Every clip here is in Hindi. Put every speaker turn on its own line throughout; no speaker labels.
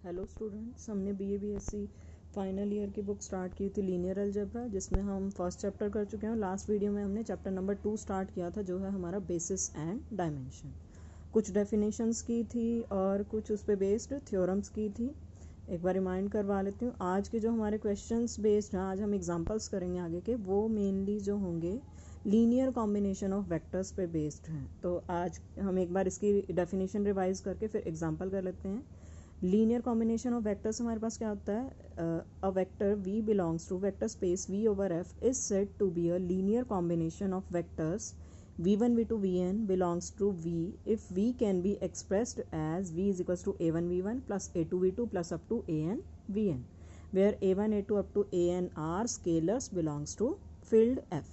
हेलो स्टूडेंट्स, हमने बीए बीएससी फाइनल ईयर की बुक स्टार्ट की थी लीनियर अलजेब्रा, जिसमें हम फर्स्ट चैप्टर कर चुके हैं। लास्ट वीडियो में हमने चैप्टर नंबर 2 स्टार्ट किया था, जो है हमारा बेसिस एंड डायमेंशन। कुछ डेफिनेशंस की थी और कुछ उस पर बेस्ड थ्योरम्स की थी। एक बार रिमाइंड करवा लेती हूँ। आज के जो हमारे क्वेश्चंस बेस्ड हैं, आज हम एग्जांपल्स करेंगे आगे के, वो मेनली जो होंगे लीनियर कॉम्बिनेशन ऑफ वेक्टर्स पे बेस्ड हैं। तो आज हम एक बार इसकी डेफिनेशन रिवाइज करके फिर एग्जांपल कर लेते हैं। लीनियर कॉम्बिनेशन ऑफ वेक्टर्स हमारे पास क्या होता है? A vector v belongs to vector space v over f is said to be a linear combination of vectors v1 v2 vn belongs to v if v can be expressed as v is equals to a1 v1 plus a2 v2 plus up to an vn, where a1 a2 up to an are scalars belongs to filled f।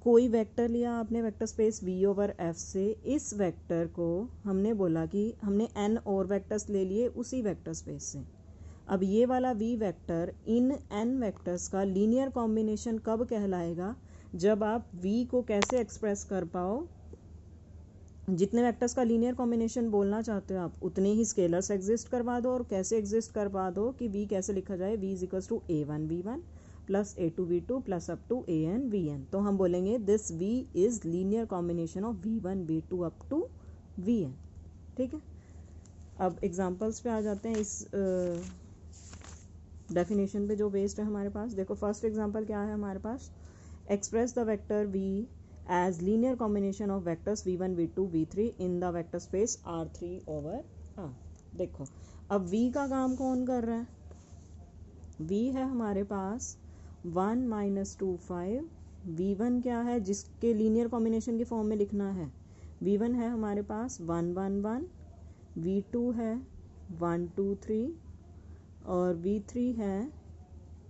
कोई वेक्टर लिया आपने vector space v over f से, इस वेक्टर को हमने बोला कि हमने n और वेक्टर्स ले लिए उसी वेक्टर स्पेस से। अब ये वाला v वेक्टर इन n वेक्टर्स का लीनियर कॉम्बिनेशन कब कहलाएगा? जब आप v को कैसे एक्सप्रेस कर पाओ, जितने वेक्टर्स का लीनियर कॉम्बिनेशन बोलना चाहते हो आप उतने ही स्केलर्स एग्जिस्ट करवा दो, और कैसे एग्जिस्ट करवा दो कि v कैसे लिखा जाए, v is equals to a1 v1 plus a2 v2 plus up to an vn। तो हम बोलेंगे this v is linear combination of v1 v2 up to vn। ठीक है, अब एग्जांपल्स पे आ जाते हैं। इस डेफिनेशन पे जो बेस्ड है हमारे पास, देखो फर्स्ट एग्जांपल क्या है हमारे पास, express the vector v as linear combination of vectors v1 v2 v3 in the vector space r3 over r। देखो अब v का काम कौन कर रहा है? v है हमारे पास 1 माइनस 2 5। v1 क्या है जिसके लीनियर कॉम्बिनेशन की फॉर्म में लिखना है? v1 है हमारे पास 1 1 1, v2 है 1 2 3 और v3 है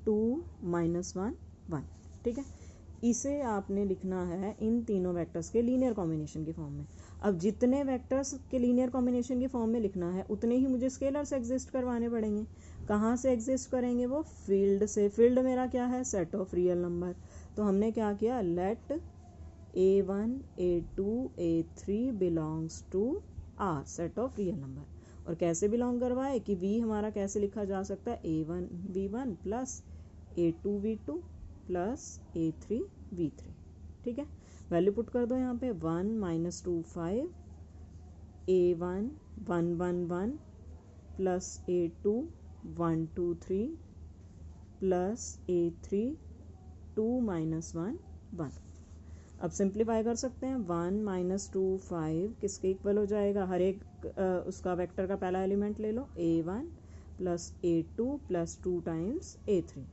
2 माइनस 1 1। ठीक है, इसे आपने लिखना है इन तीनों वेक्टर्स के लीनियर कॉम्बिनेशन की फॉर्म में। अब जितने वेक्टर्स के लीनियर कॉम्बिनेशन की फॉर्म में लिखना है उतने ही मुझे स्केलर्स एग्जिस्ट करवाने पड़ेंगे। कहाँ से एग्जिस्ट करेंगे? वो फील्ड से। फील्ड मेरा क्या है? Set of real number. तो हमने क्या किया, let a1 a2 a3 belongs to r, set of real number. और कैसे बिलोंग करवाए कि v हमारा कैसे लिखा जा सकता है, a1 v1 plus a2 v2 plus a3 v3। ठीक है, वैल्यू पुट कर दो यहाँ पे, 1 minus 2 5, a1 1 1 1 plus a2 1 2 3 plus a3 2 minus 1 1। अब सिंप्लीफाई कर सकते हैं। 1 माइनस 2 5 किसके इक्वल हो जाएगा? हर एक उसका वेक्टर का पहला एलिमेंट ले लो, a1 plus a2 plus 2 times a3,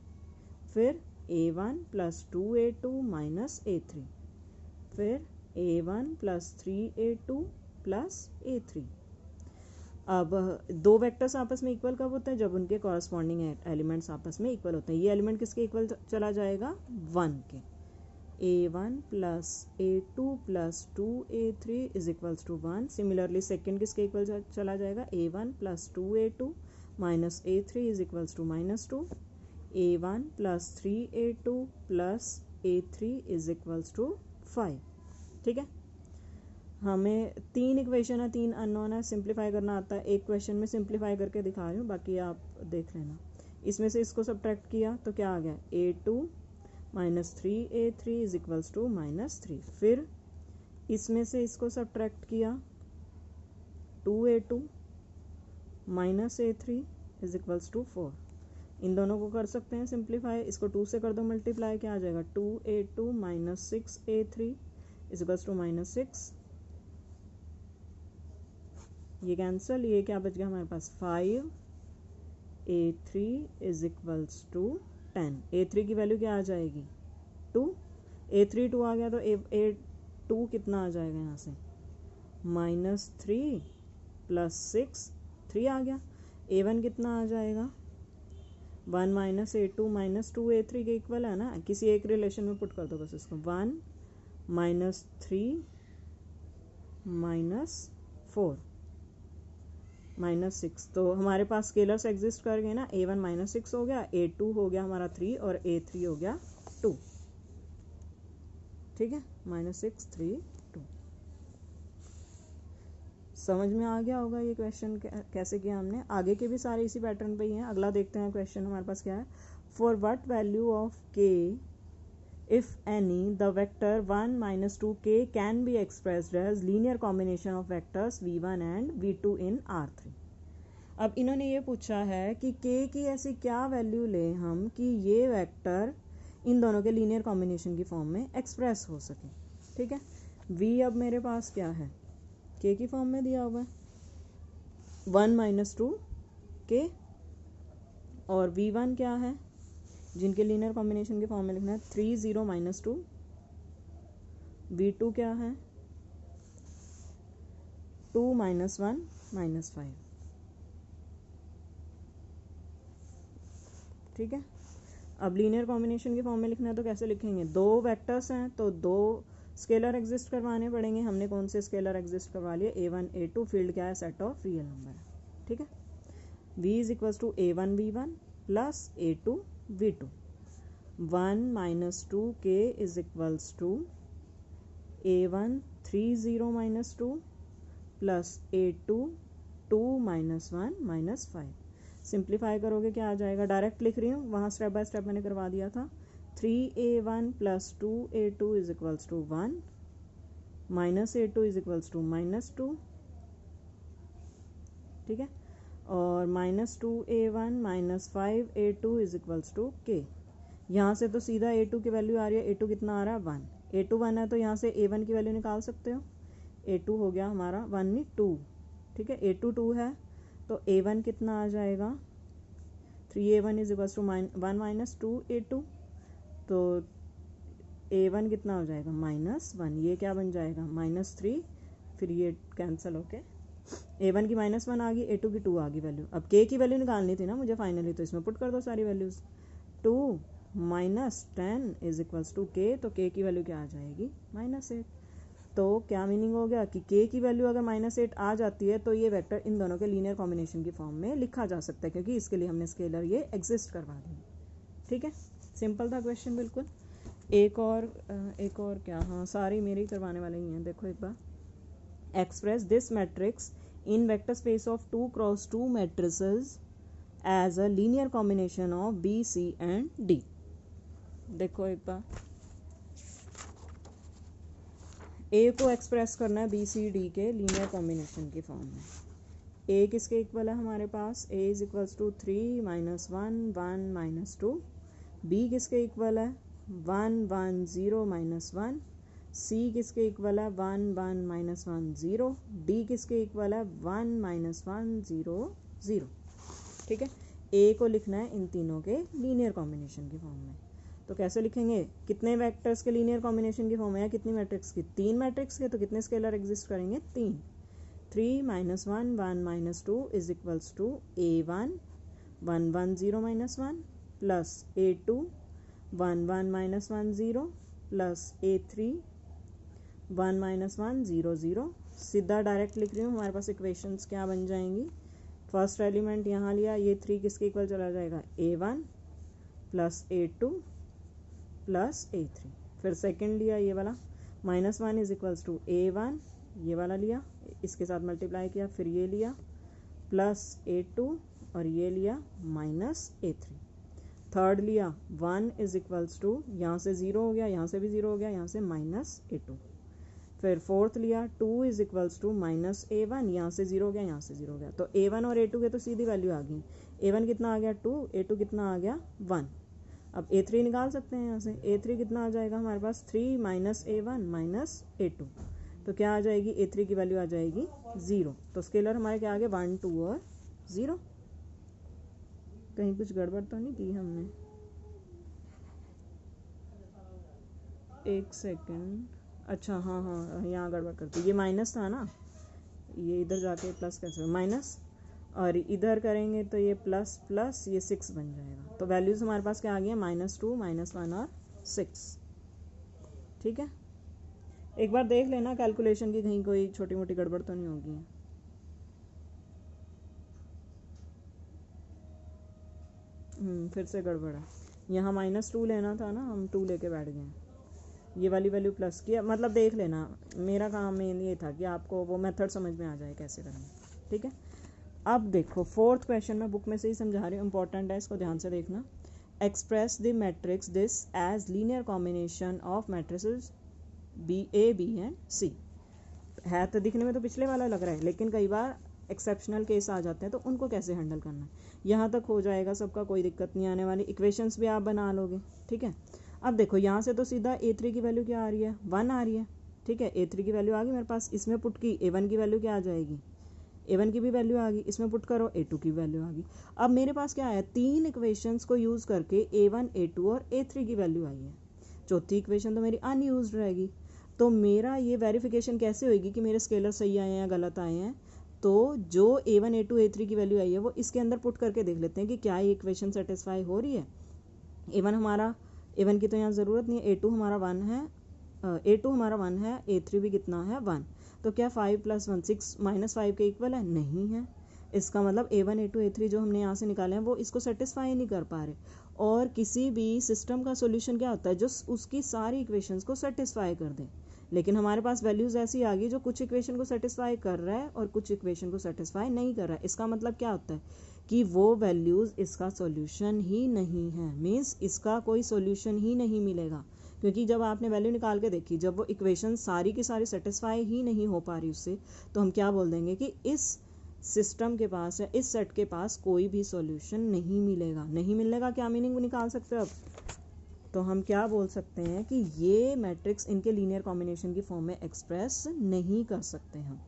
फिर a1 plus 2a2 minus a3, फिर a1 plus 3a2 plus a3। अब दो वेक्टर्स आपस में इक्वल कब होते हैं? जब उनके कॉरस्पॉन्डिंग एलिमेंट्स आपस में इक्वल होते हैं। ये एलिमेंट किसके इक्वल चला जाएगा? 1 के। a1 plus a2 plus 2a3 is equals to 1। Similarly second किसके इक्वल चला जाएगा? a1 plus 2a2 minus a3 is equals to minus 2। a1 plus 3a2 plus a3 is equals to 5। ठीक है, हमें 3 इक्वेशन है, 3 अननोन है, सिंप्लीफाई करना आता है। एक क्वेश्चन में सिंप्लीफाई करके दिखा रही हूँ, बाकी आप देख लेना। इसमें से इसको सब्ट्रैक्ट किया तो क्या आ गया? a2 minus 3a3 is equals to minus 3। फिर इसमें से इसको सब्ट्रैक्ट किया, 2a2 minus a3 is equals to 4। इन दोनों को कर सकते हैं सिंप्लीफाई। इसको 2 से कर दो मल्टीप्लाई, क्या आ जाएगा? 2a2 minus 6a3 is equals to minus 6। ये कैंसिल, ये क्या बच गया हमारे पास? 5a3 is equals to 10। a3 की वैल्यू क्या आ जाएगी? 2। a3 2 आ गया तो a2 कितना आ जाएगा यहाँ से? माइनस 3 प्लस 6 3 आ गया। a1 कितना आ जाएगा? 1 माइनस a2 माइनस 2a3 के इक्वल है ना, किसी एक रिलेशन में पुट कर दो बस इसको। 1 माइनस 3 माइनस 4 माइनस 6। तो हमारे पास स्केलर्स एग्जिस्ट कर गए ना, a1 माइनस 6 हो गया, a2 हो गया हमारा 3 और a3 हो गया 2। ठीक है, माइनस 6 3 2। समझ में आ गया होगा ये क्वेश्चन कैसे किया हमने। आगे के भी सारे इसी पैटर्न पे ही हैं। अगला देखते हैं क्वेश्चन हमारे पास क्या है। For what value of k if any the vector 1 - 2k can be expressed as linear combination of vectors v1 and v2 in R3। अब इन्होंने ये पूछा है कि k की ऐसी क्या वैल्यू लें हम कि ये वेक्टर इन दोनों के लीनियर कॉम्बिनेशन की फॉर्म में एक्सप्रेस हो सके। ठीक है, v अब मेरे पास क्या है, k की फॉर्म में दिया हुआ है 1 - 2k, और v1 क्या है, जिनके लीनियर कॉम्बिनेशन के फॉर्म में लिखना है 3 0 - 2। v2 क्या है 2 - 1 - 5। ठीक है, अब लीनियर कॉम्बिनेशन के फॉर्म में लिखना है तो कैसे लिखेंगे, दो वेक्टर्स हैं तो दो स्केलर एग्जिस्ट करवाने पड़ेंगे। हमने कौन से स्केलर एग्जिस्ट करवा लिए, a1 a2, फील्ड क्या है, सेट ऑफ रियल नंबर है। ठीक है, v = a1 v1 plus a2 v2। 1 - 2k = a1 3 0 - 2 plus a2 2 - 1 - 5। Simplify करोगे क्या आ जाएगा, डायरेक्ट लिख रही हूँ, वहाँ स्टेप बाय स्टेप मैंने करवा दिया था। 3a1 + 2a2 = 1 - a2 = -2। ठीक है, और -2a1 - 5a2 = k। यहाँ से तो सीधा a2 की वैल्यू आ रही है, a2 कितना आ रहा है 1, a2 1 है तो यहाँ से a1 की वैल्यू निकाल सकते हो। a2 हो गया हमारा 1 नहीं 2। ठीक है, a2 2 है तो a1 कितना आ जाएगा, 3a1 = 1 - 2a2, तो a1 कितना हो जाएगा -1, ये क्या बन जाएगा -3, फिर ये कैंसिल होके a1 की -1 आ गई, a2 की 2 आ गई वैल्यू। अब k की वैल्यू निकालनी थी ना मुझे फाइनली, तो इसमें पुट कर दो सारी वैल्यूज़। 2 - 10 = k, तो k की वैल्यू क्या आ जाएगी -8। तो क्या मीनिंग हो गया कि k की वैल्यू अगर -8 आ जाती है तो ये वेक्टर इन दोनों के लीनियर कॉम्बिनेशन की फॉर्म में लिखा जा सकता है, क्योंकि इसके लिए हमने स्केलर ये एग्जिस्ट करवा दी। ठीक है, सिंपल था क्वेश्चन बिल्कुल। एक और क्या, हाँ सारी मेरे ही करवाने वाले ही हैं। देखो एक बार, express this matrix in vector space of 2 × 2 matrices as a linear combination of b, c and d। देखो एक बार, ए को एक्सप्रेस करना है बी सी डी के लीनियर कॉम्बिनेशन की फॉर्म में। ए किसके इक्वल है हमारे पास, a = 3 - 1 1 - 2। बी किसके इक्वल है 1 1 0 - 1। सी किसके इक्वल है 1 1 - 1 0। डी किसके इक्वल है 1 - 1 0 0। ठीक है, ए को लिखना है इन तीनों के लीनियर कॉम्बिनेशन की फॉर्म में। तो कैसे लिखेंगे, कितने वेक्टर्स के लीनियर कॉम्बिनेशन की फॉर्म है, कितनी मैट्रिक्स की, 3 मैट्रिक्स के, तो कितने स्केलर एग्जिस्ट करेंगे 3। 3 - 1 1 - 2 = a1 1 1 0 - 1 plus a2 1 1 - 1 0 plus a3 1 - 1 0 0। सीधा डायरेक्ट लिख रही हूँ, हमारे पास इक्वेशंस क्या बन जाएंगी, फर्स्ट एलिमेंट यहाँ लिया, ये 3 किसके इक्वल चला जाएगा a1 plus a2 plus a3। फिर सेकेंड लिया ये वाला -1 = a1, ये वाला लिया, इसके साथ मल्टीप्लाई किया, फिर ये लिया प्लस a2 और ये लिया -a3। थर्ड लिया 1 = यहाँ से 0 हो गया, यहाँ से भी 0 हो गया, यहाँ से -a2। फिर फोर्थ लिया 2 = -a1, यहाँ से 0 हो गया, यहाँ से 0 हो गया, तो a1 और a2 के तो सीधी वैल्यू आ गई। a1 कितना आ गया 2, a2 कितना आ गया 1। अब a3 निकाल सकते हैं यहाँ से, a3 कितना आ जाएगा हमारे पास 3 - a1 - a2, तो क्या आ जाएगी a3 की वैल्यू आ जाएगी 0। तो स्केलर हमारे क्या आ गए 1 2 और 0। कहीं कुछ गड़बड़ तो नहीं की हमने, एक सेकेंड, अच्छा हाँ हाँ यहाँ गड़बड़ करती, ये माइनस था ना, ये इधर जाके प्लस कैसे माइनस, और इधर करेंगे तो ये प्लस प्लस ये 6 बन जाएगा। तो वैल्यूज़ हमारे पास क्या आ गई, -2 -1 और 6। ठीक है, एक बार देख लेना कैलकुलेशन की कहीं कोई छोटी मोटी गड़बड़ तो नहीं होगी। फिर से गड़बड़ है, यहाँ -2 लेना था ना, हम 2 लेके बैठ गए। ये वाली वैल्यू प्लस किया, मतलब देख लेना, मेरा काम मेन ये था कि आपको वो मेथड समझ में आ जाए कैसे करना, ठीक है। अब देखो फोर्थ क्वेश्चन मैं बुक में से ही समझा रही हूँ, इंपॉर्टेंट है, इसको ध्यान से देखना। Express the matrix this as linear combination of matrices B A B and C. है तो दिखने में तो पिछले वाला लग रहा है, लेकिन कई बार एक्सेप्शनल केस आ जाते हैं, तो उनको कैसे हैंडल करना है, यहाँ तक हो जाएगा सबका, कोई दिक्कत नहीं आने वाली। इक्वेशंस भी आप बना लोगे, ठीक है। अब देखो यहाँ से तो सीधा A3 की वैल्यू क्या आ रही है, 1 आ रही है, ठीक है। A3 की वैल्यू आ गई मेरे पास, इसमें पुट की, A1 की वैल्यू क्या आ जाएगी, A1 की भी वैल्यू आ गई, इसमें पुट करो A2 की वैल्यू आ गई। अब मेरे पास क्या है, 3 इक्वेशंस को यूज़ करके A1 A2 और A3 की वैल्यू आई है। चौथी इक्वेशन तो मेरी अनयूज रहेगी, तो मेरा ये वेरिफिकेशन कैसे होगी कि मेरे स्केलर सही आए हैं या गलत आए हैं। तो जो A1 A2 A3 की वैल्यू आई है वो इसके अंदर पुट करके देख लेते हैं कि क्या ये इक्वेशन सेटिस्फाई हो रही है। A1 की तो यहाँ ज़रूरत नहीं है, A2 हमारा 1 है, A2 हमारा 1 है, A3 भी कितना है 1, तो क्या 5 + 1 6 -5 के इक्वल है, नहीं है। इसका मतलब A1 A2 A3 जो हमने यहाँ से निकाले हैं वो इसको सेटिस्फाई नहीं कर पा रहे। और किसी भी सिस्टम का सोल्यूशन क्या होता है, जो उसकी सारी इक्वेशंस को सेटिस्फाई कर दे। लेकिन हमारे पास वैल्यूज़ ऐसी आ गई जो कुछ इक्वेशन को सेटिस्फाई कर रहा है और कुछ इक्वेशन को सेटिस्फाई नहीं कर रहा है। इसका मतलब क्या होता है कि वो वैल्यूज़ इसका सॉल्यूशन ही नहीं है, मीन्स इसका कोई सॉल्यूशन ही नहीं मिलेगा। क्योंकि जब आपने वैल्यू निकाल के देखी, जब वो इक्वेशन सारी की सारी सेटिस्फाई ही नहीं हो पा रही उससे, तो हम क्या बोल देंगे कि इस सिस्टम के पास या इस सेट के पास कोई भी सॉल्यूशन नहीं मिलेगा। नहीं मिलेगा क्या मीनिंग निकाल सकते हो अब, तो हम क्या बोल सकते हैं कि ये मैट्रिक्स इनके लीनियर कॉम्बिनेशन की फॉर्म में एक्सप्रेस नहीं कर सकते हम।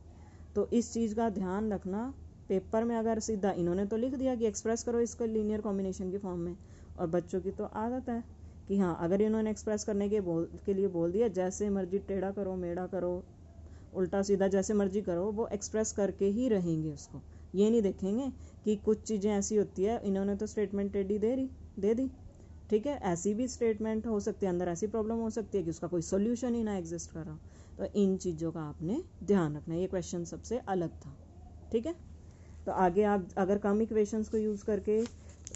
तो इस चीज़ का ध्यान रखना, पेपर में अगर सीधा इन्होंने तो लिख दिया कि एक्सप्रेस करो इसको लीनियर कॉम्बिनेशन की फॉर्म में, और बच्चों की तो आदत है कि हाँ, अगर इन्होंने एक्सप्रेस करने के लिए बोल दिया, जैसे मर्जी टेढ़ा करो, मेढ़ा करो, उल्टा सीधा जैसे मर्जी करो, वो एक्सप्रेस करके ही रहेंगे उसको। ये नहीं देखेंगे कि कुछ चीज़ें ऐसी होती है, इन्होंने तो स्टेटमेंट टेढ़ी दे दी, ठीक है, ऐसी भी स्टेटमेंट हो सकती है, अंदर ऐसी प्रॉब्लम हो सकती है कि उसका कोई सोल्यूशन ही ना एग्जिस्ट कर रहा। तो इन चीज़ों का आपने ध्यान रखना, ये क्वेश्चन सबसे अलग था, ठीक है। तो आगे आप अगर कम इक्वेशंस को यूज़ करके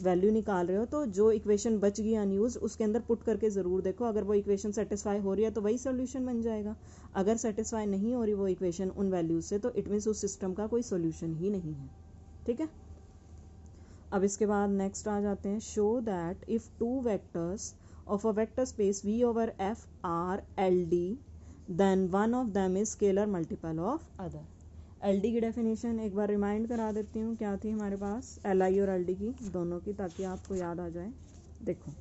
वैल्यू निकाल रहे हो, तो जो इक्वेशन बच गई अनयूज उसके अंदर पुट करके ज़रूर देखो, अगर वो इक्वेशन सेटिस्फाई हो रही है तो वही सोल्यूशन बन जाएगा। अगर सेटिस्फाई नहीं हो रही वो इक्वेशन उन वैल्यूज से, तो इट मीन्स उस सिस्टम का कोई सोल्यूशन ही नहीं है, ठीक है। अब इसके बाद नेक्स्ट आ जाते हैं, show that if 2 vectors of a vector space V over F are LD then one of them is scalar multiple of other. LD की डेफिनेशन एक बार रिमाइंड करा देती हूँ, क्या थी हमारे पास, LI और LD की दोनों की, ताकि आपको याद आ जाए। देखो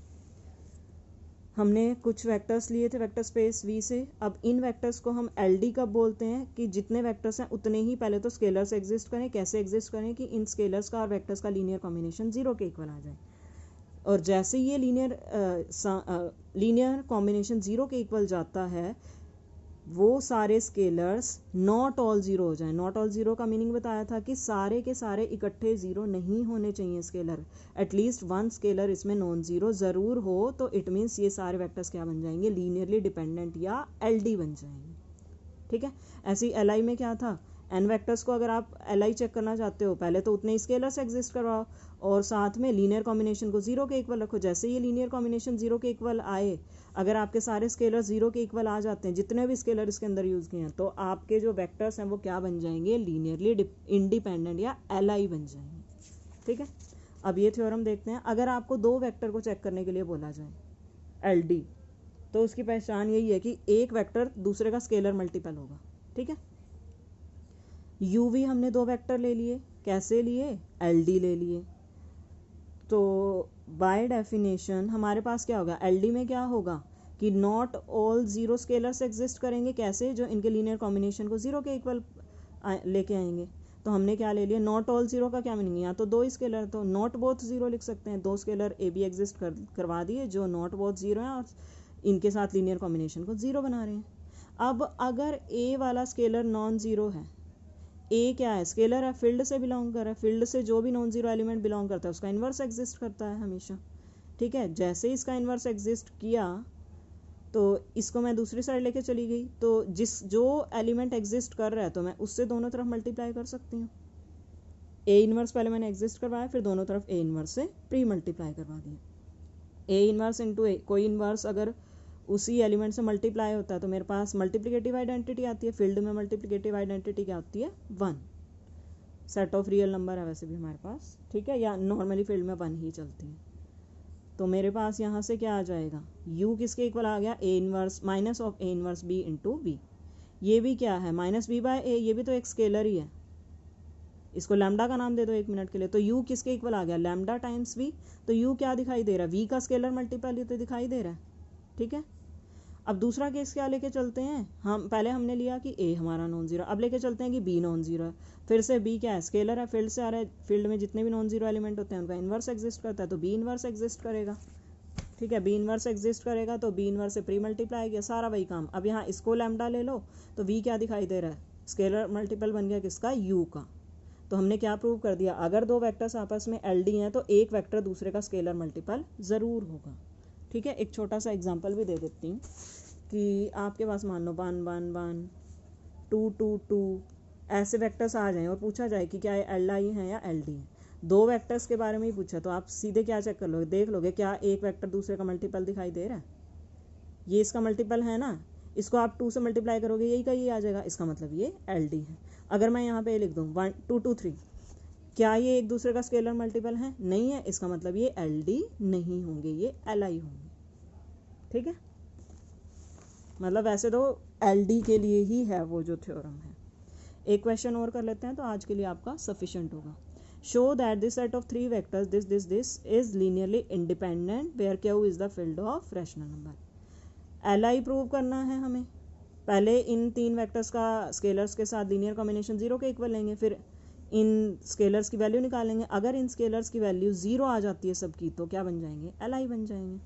हमने कुछ वेक्टर्स लिए थे वेक्टर स्पेस V से, अब इन वेक्टर्स को हम LD कब बोलते हैं कि जितने वेक्टर्स हैं उतने ही पहले तो स्केलर्स एग्जिस्ट करें। कैसे एग्जिस्ट करें कि इन स्केलर्स का और वेक्टर्स का लीनियर कॉम्बिनेशन 0 के इक्वल आ जाए। और जैसे ये लीनियर कॉम्बिनेशन 0 के इक्वल जाता है, वो सारे स्केलर्स नॉट ऑल ज़ीरो हो जाए। नॉट ऑल ज़ीरो का मीनिंग बताया था कि सारे के सारे इकट्ठे ज़ीरो नहीं होने चाहिए स्केलर, एटलीस्ट वन स्केलर इसमें नॉन ज़ीरो ज़रूर हो, तो इट मीन्स ये सारे वेक्टर्स क्या बन जाएंगे, लीनियरली डिपेंडेंट या LD बन जाएंगे, ठीक है। ऐसे ही LI में क्या था, n वेक्टर्स को अगर आप LI चेक करना चाहते हो, पहले तो उतने स्केलर्स एग्जिस्ट करवाओ और साथ में लीनियर कॉम्बिनेशन को 0 के इक्वल रखो। जैसे ये लीनियर कॉम्बिनेशन 0 के इक्वल आए, अगर आपके सारे स्केलर 0 के इक्वल आ जाते हैं, जितने भी स्केलर इसके अंदर यूज़ किए हैं, तो आपके जो वेक्टर्स हैं वो क्या बन जाएंगे, लीनियरली इंडिपेंडेंट या LI बन जाएंगे, ठीक है। अब ये थ्योरम देखते हैं, अगर आपको 2 वेक्टर को चेक करने के लिए बोला जाए LD, तो उसकी पहचान यही है कि एक वेक्टर दूसरे का स्केलर मल्टीपल होगा, ठीक है। UV हमने 2 वेक्टर ले लिए, कैसे लिए, LD ले लिए, तो बाय डेफिनेशन हमारे पास क्या होगा, LD में क्या होगा कि not all zero scalars exist करेंगे। कैसे, जो इनके लीनियर कॉम्बिनेशन को 0 के इक्वल लेके आएंगे। तो हमने क्या ले लिया, नॉट ऑल ज़ीरो का क्या मीनिंग है, या तो 2 स्केलर, तो नॉट बोथ ज़ीरो लिख सकते हैं, 2 स्केलर AB एग्जिस्ट करवा दिए जो नॉट बोथ ज़ीरो हैं और इनके साथ लीनियर कॉम्बिनेशन को 0 बना रहे हैं। अब अगर A वाला स्केलर नॉन ज़ीरो है, A क्या है, स्केलर है, फील्ड से बिलोंग कर रहा है, फील्ड से जो भी नॉन जीरो एलिमेंट बिलोंग करता है उसका इन्वर्स एग्जिस्ट करता है हमेशा, ठीक है। जैसे इसका इन्वर्स एग्जिस्ट किया तो इसको मैं दूसरी साइड लेके चली गई, तो जो एलिमेंट एग्जिस्ट कर रहा है तो मैं उससे दोनों तरफ मल्टीप्लाई कर सकती हूँ। A इन्वर्स पहले मैंने एग्जिस्ट करवाया, फिर दोनों तरफ A इन्वर्स से प्री मल्टीप्लाई करवा दिया। A इन्वर्स इंटू A, कोई इन्वर्स अगर उसी एलिमेंट से मल्टीप्लाई होता है, तो मेरे पास मल्टीप्लिकेटिव आइडेंटिटी आती है। फील्ड में मल्टीप्लिकेटिव आइडेंटिटी क्या होती है? 1। सेट ऑफ रियल नंबर है वैसे भी हमारे पास, ठीक है, या नॉर्मली फील्ड में 1 ही चलती है। तो मेरे पास यहाँ से क्या आ जाएगा? u किसके इक्वल आ गया? a inverse minus of a inverse b into b। ये भी क्या है? माइनस b बाय a, ये भी तो एक स्केलर ही है, इसको लैम्डा का नाम दे दो 1 मिनट के लिए। तो u किसके इक्वल आ गया? Lambda times v। तो u क्या दिखाई दे रहा है? v का स्केलर मल्टीपल ही तो दिखाई दे रहा है, ठीक है। अब दूसरा केस क्या लेके चलते हैं हम? पहले हमने लिया कि a हमारा नॉन जीरो, अब लेके चलते हैं कि b नॉन जीरो है। फिर से b क्या है? स्केलर है, फील्ड से आ रहा है, फील्ड में जितने भी नॉन जीरो एलिमेंट होते हैं उनका इन्वर्स एग्जिस्ट करता है, तो b इन्वर्स एग्जिस्ट करेगा, ठीक है। b इन्वर्स एग्जिस्ट करेगा तो b इन्वर्स से प्री मल्टीप्लाई किया, सारा वही काम। अब यहाँ इसको लैम्डा ले लो तो v क्या दिखाई दे रहा है? स्केलर मल्टीपल बन गया किसका? u का। तो हमने क्या प्रूव कर दिया? अगर दो वेक्टर्स आपस में LD हैं तो एक वेक्टर दूसरे का स्केलर मल्टीपल ज़रूर होगा, ठीक है। एक छोटा सा एग्जांपल भी दे देती हूँ कि आपके पास मान लो 1 1 1 2 2 2 ऐसे वेक्टर्स आ जाएं और पूछा जाए कि क्या ये LI हैं या LD हैं। दो वेक्टर्स के बारे में ही पूछा तो आप सीधे क्या चेक कर लोगे? देख लोगे क्या एक वेक्टर दूसरे का मल्टीपल दिखाई दे रहा है? ये इसका मल्टीपल है ना, इसको आप 2 से मल्टीप्लाई करोगे यही का ये आ जाएगा, इसका मतलब ये LD है। अगर मैं यहाँ पे लिख दूँ 1 2 2 3, क्या ये एक दूसरे का स्केलर मल्टीपल है? नहीं है, इसका मतलब ये LD नहीं होंगे, ये LI होंगे, ठीक है। मतलब वैसे तो LD के लिए ही है वो जो थ्योरम है। एक क्वेश्चन और कर लेते हैं तो आज के लिए आपका सफिशिएंट होगा। Show that this set of 3 vectors this is linearly independent where Q is the field of rational number. LI prove करना है हमें। पहले इन 3 वेक्टर्स का स्केलर्स के साथ लीनियर कॉम्बिनेशन 0 के इक्वल लेंगे, फिर इन स्केलर्स की वैल्यू निकालेंगे। अगर इन स्केलर्स की वैल्यू 0 आ जाती है सबकी तो क्या बन जाएंगे? LI बन जाएंगे।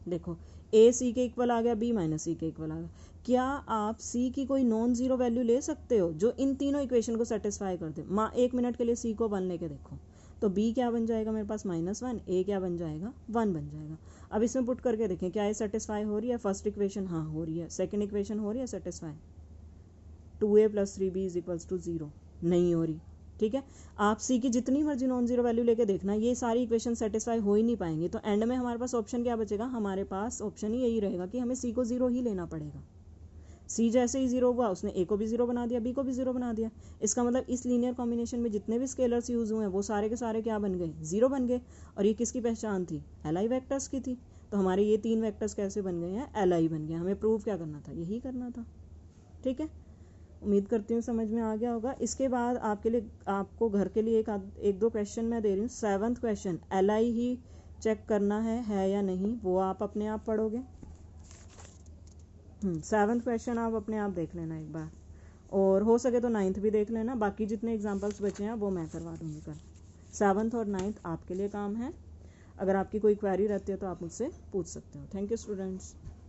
देखो a c के इक्वल आ गया, b माइनस c के इक्वल आ गया। क्या आप c की कोई नॉन जीरो वैल्यू ले सकते हो जो इन तीनों इक्वेशन को सेटिस्फाई कर दे? 1 मिनट के लिए c को 1 लेके देखो तो b क्या बन जाएगा मेरे पास? -1, a क्या बन जाएगा? 1 बन जाएगा। अब इसमें पुट करके देखें क्या ये सेटिस्फाई हो रही है? फर्स्ट इक्वेशन हाँ हो रही है, सेकेंड इक्वेशन हो रही है सेटिस्फाई? 2a + 3b = 0 नहीं हो रही, ठीक है। आप सी की जितनी मर्जी नॉन जीरो वैल्यू लेके देखना, ये सारी इक्वेशन सेटिस्फाई हो ही नहीं पाएंगी। तो एंड में हमारे पास ऑप्शन क्या बचेगा? हमारे पास ऑप्शन ही यही रहेगा कि हमें सी को 0 ही लेना पड़ेगा। सी जैसे ही 0 हुआ उसने ए को भी 0 बना दिया, बी को भी 0 बना दिया। इसका मतलब इस लीनियर कॉम्बिनेशन में जितने भी स्केलर्स यूज हुए हैं वो सारे के सारे क्या बन गए? 0 बन गए। और ये किसकी पहचान थी? LI वेक्टर्स की थी। तो हमारे ये 3 वेक्टर्स कैसे बन गए हैं? LI बन गए। हमें प्रूव क्या करना था? यही करना था, ठीक है। उम्मीद करती हूँ समझ में आ गया होगा। इसके बाद आपके लिए आपको घर के लिए एक दो क्वेश्चन मैं दे रही हूँ। 7th क्वेश्चन LI ही चेक करना है या नहीं, वो आप अपने आप पढ़ोगे। 7th क्वेश्चन आप अपने आप देख लेना एक बार, और हो सके तो 9th भी देख लेना। बाकी जितने एग्जाम्पल्स बचे हैं वो मैं करवा दूँगी कल। 7th और 9th आपके लिए काम है। अगर आपकी कोई क्वेरी रहती है तो आप मुझसे पूछ सकते हो। Thank you students.